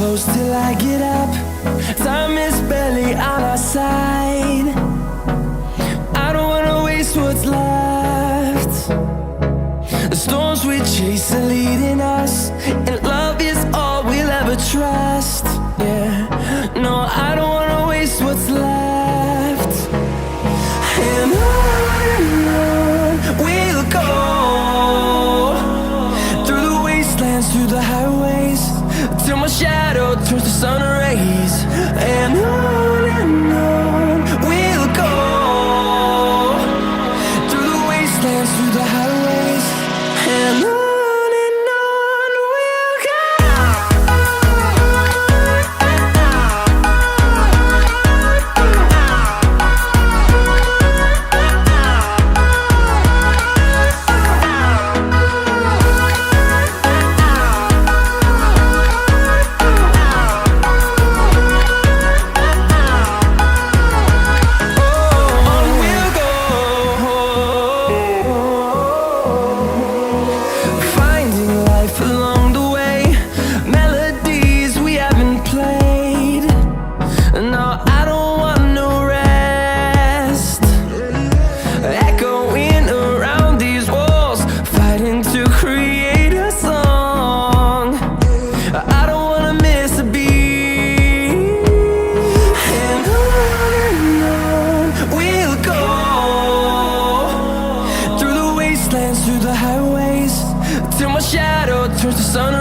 close till I get up. Time is barely on our side. I don't wanna waste what's left. The storms we chase are leading us, and love is all we'll ever trust. Yeah, no, I don't wanna waste what's left. And on we'll go, through the wastelands, through the highways, till my shadow turns to sun rays. And on we'll go, through the wastelands, through the highways, and on. Through the highways, till my shadow turns to sun